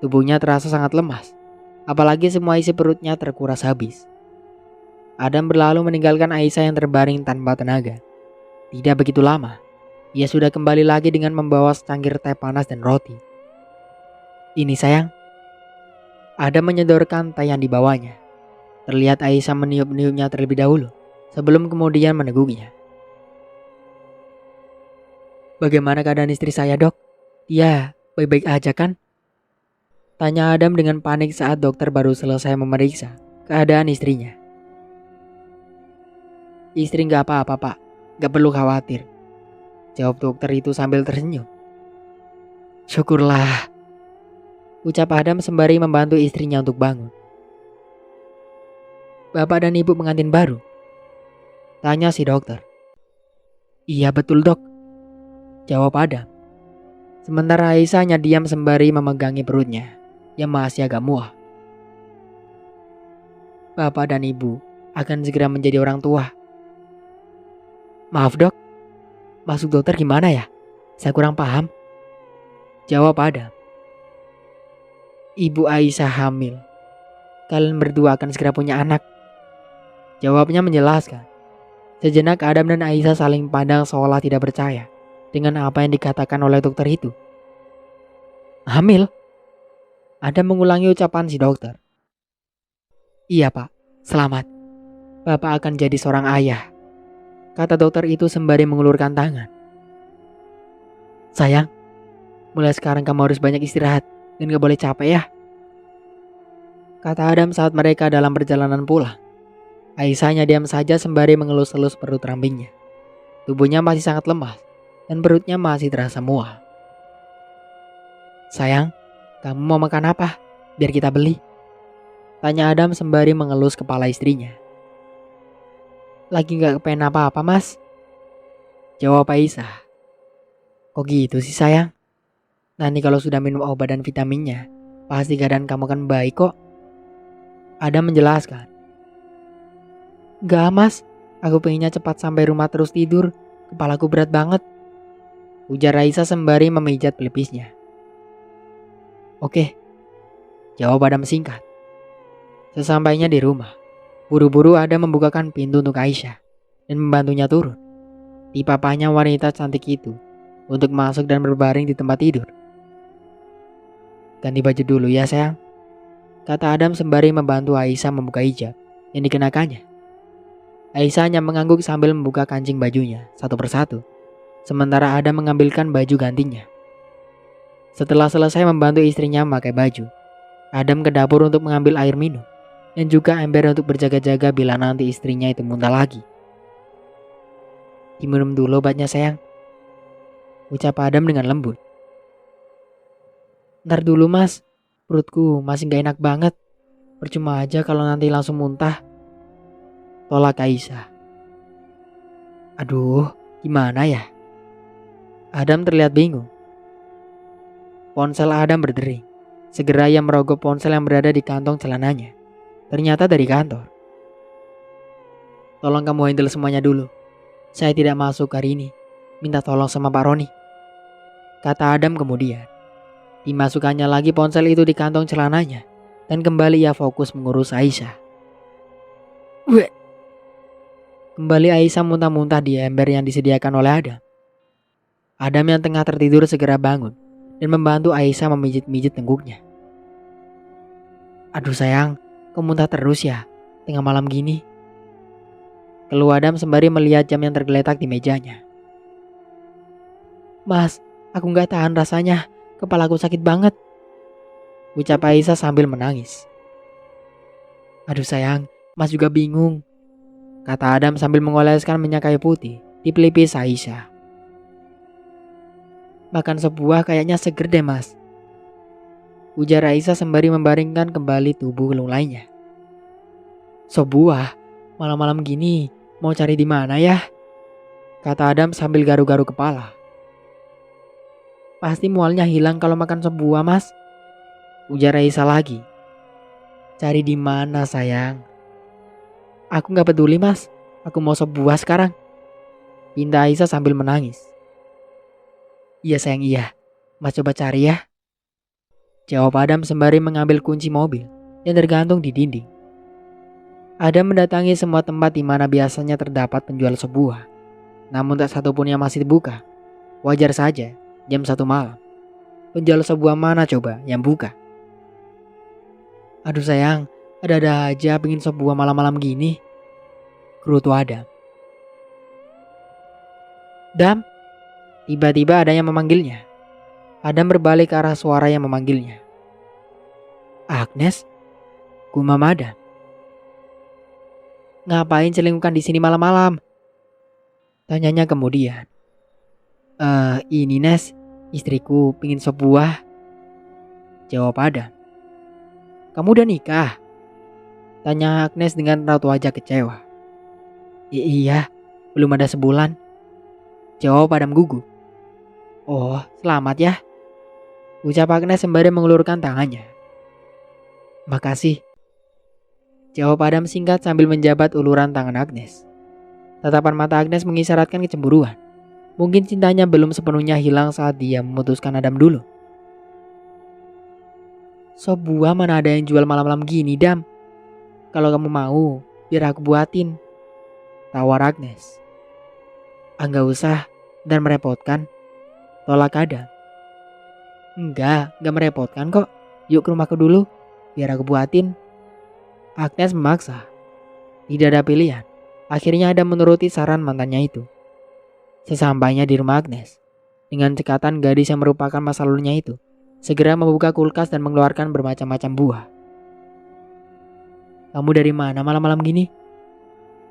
Tubuhnya terasa sangat lemas, apalagi semua isi perutnya terkuras habis. Adam berlalu meninggalkan Aisyah yang terbaring tanpa tenaga. Tidak begitu lama, ia sudah kembali lagi dengan membawa secangkir teh panas dan roti. Ini sayang. Adam menyodorkan teh yang dibawanya. Terlihat Aisyah meniup-niupnya terlebih dahulu, sebelum kemudian meneguknya. Bagaimana keadaan istri saya dok? Ya, baik-baik aja kan? Tanya Adam dengan panik saat dokter baru selesai memeriksa keadaan istrinya. Istri nggak apa-apa pak, nggak perlu khawatir, jawab dokter itu sambil tersenyum. Syukurlah, ucap Adam sembari membantu istrinya untuk bangun. Bapak dan ibu pengantin baru? Tanya si dokter. Iya betul dok, jawab Adam. Sementara Aisyah hanya diam sembari memegangi perutnya yang masih agak mual. Bapak dan ibu akan segera menjadi orang tua. Maaf dok, maksud dokter gimana ya? Saya kurang paham. Jawab Adam. Ibu Aisyah hamil. Kalian berdua akan segera punya anak. Jawabnya menjelaskan. Sejenak Adam dan Aisyah saling pandang seolah tidak percaya dengan apa yang dikatakan oleh dokter itu. Hamil? Adam mengulangi ucapan si dokter. Iya pak, selamat. Bapak akan jadi seorang ayah, kata dokter itu sembari mengulurkan tangan. Sayang, mulai sekarang kamu harus banyak istirahat dan gak boleh capek ya, kata Adam saat mereka dalam perjalanan pulang. Aisyah hanya diam saja sembari mengelus-elus perut rambingnya. Tubuhnya masih sangat lemas dan perutnya masih terasa mual. Sayang, kamu mau makan apa? Biar kita beli, tanya Adam sembari mengelus kepala istrinya. Lagi gak kepengen apa-apa mas, jawab Aisyah. Kok gitu sih sayang? Nanti kalau sudah minum obat dan vitaminnya, pasti keadaan kamu kan baik kok, Adam menjelaskan. Gak mas, aku pengennya cepat sampai rumah terus tidur, kepalaku berat banget, ujar Aisyah sembari memijat pelipisnya. Oke, jawab Adam singkat. Sesampainya di rumah, buru-buru Adam membukakan pintu untuk Aisyah dan membantunya turun. Dipapahnya wanita cantik itu untuk masuk dan berbaring di tempat tidur. Ganti baju dulu ya sayang, kata Adam sembari membantu Aisyah membuka hijab yang dikenakannya. Aisyah hanya mengangguk sambil membuka kancing bajunya satu persatu, sementara Adam mengambilkan baju gantinya. Setelah selesai membantu istrinya memakai baju, Adam ke dapur untuk mengambil air minum dan juga ember untuk berjaga-jaga bila nanti istrinya itu muntah lagi. Diminum dulu obatnya sayang, ucap Adam dengan lembut. Ntar dulu mas, perutku masih gak enak banget, percuma aja kalau nanti langsung muntah, tolak Aisyah. Aduh, gimana ya? Adam terlihat bingung. Ponsel Adam berdering. Segera ia merogoh ponsel yang berada di kantong celananya. Ternyata dari kantor. Tolong kamu handle semuanya dulu. Saya tidak masuk hari ini. Minta tolong sama Pak Roni, kata Adam kemudian. Dimasukkannya lagi ponsel itu di kantong celananya. Dan kembali ia fokus mengurus Aisyah. Weh. Kembali Aisyah muntah-muntah di ember yang disediakan oleh Adam. Adam yang tengah tertidur segera bangun dan membantu Aisyah memijit-mijit tengguknya. Aduh sayang, kamu muntah terus ya, tengah malam gini, keluh Adam sembari melihat jam yang tergeletak di mejanya. Mas, aku gak tahan rasanya, kepalaku sakit banget, ucap Aisyah sambil menangis. Aduh sayang, mas juga bingung, kata Adam sambil mengoleskan minyak kayu putih di pelipis Aisyah. Makan sebuah kayaknya seger deh mas, ujar Aisyah sembari membaringkan kembali tubuh lainnya. Sebuah, malam-malam gini mau cari di mana ya? kata Adam sambil garu-garu kepala. Pasti mualnya hilang kalau makan sop buah, Mas, ujar Aisyah lagi. Cari di mana, sayang? Aku gak peduli, Mas. Aku mau sop buah sekarang, pinta Aisyah sambil menangis. Iya sayang, iya. Mas coba cari ya, jawab Adam sembari mengambil kunci mobil yang tergantung di dinding. Adam mendatangi semua tempat di mana biasanya terdapat penjual sop buah, namun tak satupun yang masih dibuka. Wajar saja, jam 1 malam. Penjual sop buah mana coba yang buka? Aduh sayang, ada-ada aja pengen sop buah malam-malam gini, gerutu Adam. Dam, tiba-tiba ada yang memanggilnya. Adam berbalik ke arah suara yang memanggilnya. Agnes, gumam Adam. Ngapain celingkukan di sini malam-malam? Tanyanya kemudian. Ini Nes, istriku pingin sop buah, jawab Adam. Kamu udah nikah? Tanya Agnes dengan raut wajah kecewa. Iya, belum ada sebulan, jawab Adam gugup. Oh, selamat ya, ucap Agnes sembari mengulurkan tangannya. Makasih, jawab Adam singkat sambil menjabat uluran tangan Agnes. Tatapan mata Agnes mengisyaratkan kecemburuan. Mungkin cintanya belum sepenuhnya hilang saat dia memutuskan Adam dulu. Sop buah mana ada yang jual malam-malam gini, Dam? Kalau kamu mau, biar aku buatin, tawar Agnes. Enggak usah, dan merepotkan, tolak Adam. Enggak merepotkan kok. Yuk ke rumahku dulu, biar aku buatin, Agnes memaksa. Tidak ada pilihan. Akhirnya Adam menuruti saran mantannya itu. Sesampainya di rumah Agnes, dengan cekatan gadis yang merupakan masa lalunya itu segera membuka kulkas dan mengeluarkan bermacam-macam buah. Kamu dari mana malam-malam gini?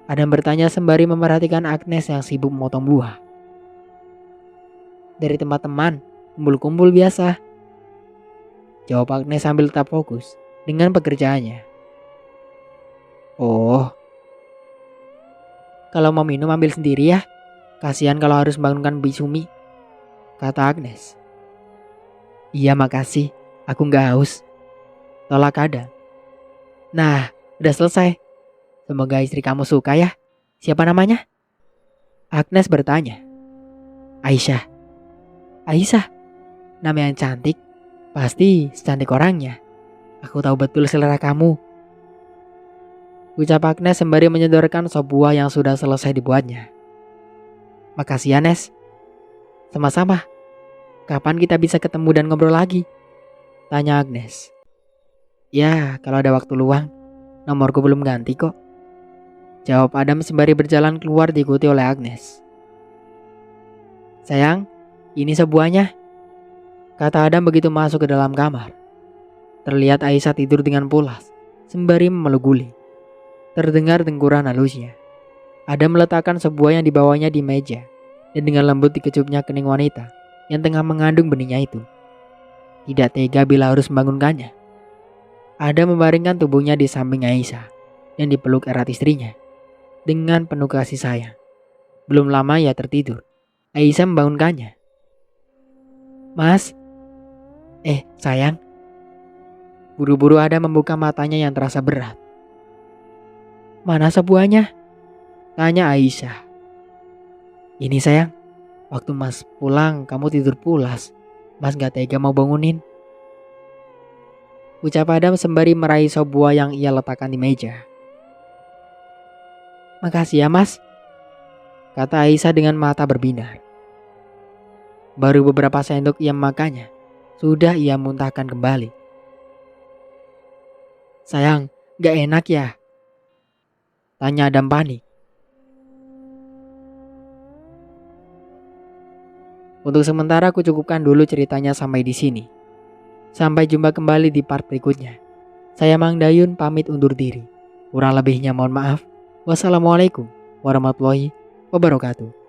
Adam bertanya sembari memerhatikan Agnes yang sibuk memotong buah. Dari tempat teman, kumpul-kumpul biasa, jawab Agnes sambil tetap fokus dengan pekerjaannya. Oh, kalau mau minum ambil sendiri ya. Kasihan kalau harus membangunkan Bisumi, kata Agnes. Iya makasih, aku gak haus, tolak Adam. Nah, udah selesai. Semoga istri kamu suka ya. Siapa namanya? Agnes bertanya. Aisyah. Aisyah, nama yang cantik. Pasti secantik orangnya. Aku tahu betul selera kamu, ucap Agnes sembari menyodorkan sop buah yang sudah selesai dibuatnya. Makasih ya Nes. Sama-sama. Kapan kita bisa ketemu dan ngobrol lagi? Tanya Agnes. Ya, kalau ada waktu luang. Nomorku belum ganti kok, jawab Adam sembari berjalan keluar diikuti oleh Agnes. Sayang, ini sebuahnya, kata Adam begitu masuk ke dalam kamar. Terlihat Aisyah tidur dengan pulas sembari memeluk Guli. Terdengar dengkuran halusnya. Adam meletakkan sebuah yang dibawanya di meja dan dengan lembut dikecupnya kening wanita yang tengah mengandung benihnya itu. Tidak tega bila harus membangunkannya. Adam membaringkan tubuhnya di samping Aisyah yang dipeluk erat istrinya dengan penuh kasih sayang. Belum lama ia tertidur. Aisyah membangunkannya. Mas, sayang. Buru-buru Adam membuka matanya yang terasa berat. Mana sebuahnya? Tanya Aisyah. Ini sayang, waktu Mas pulang kamu tidur pulas. Mas gak tega mau bangunin, ucap Adam sembari meraih sop buah yang ia letakkan di meja. Makasih ya Mas, kata Aisyah dengan mata berbinar. Baru beberapa sendok ia makannya, sudah ia muntahkan kembali. Sayang, gak enak ya? Tanya Adam panik. Untuk sementara aku cukupkan dulu ceritanya sampai di sini. Sampai jumpa kembali di part berikutnya. Saya Mang Dayun pamit undur diri. Kurang lebihnya mohon maaf. Wassalamualaikum warahmatullahi wabarakatuh.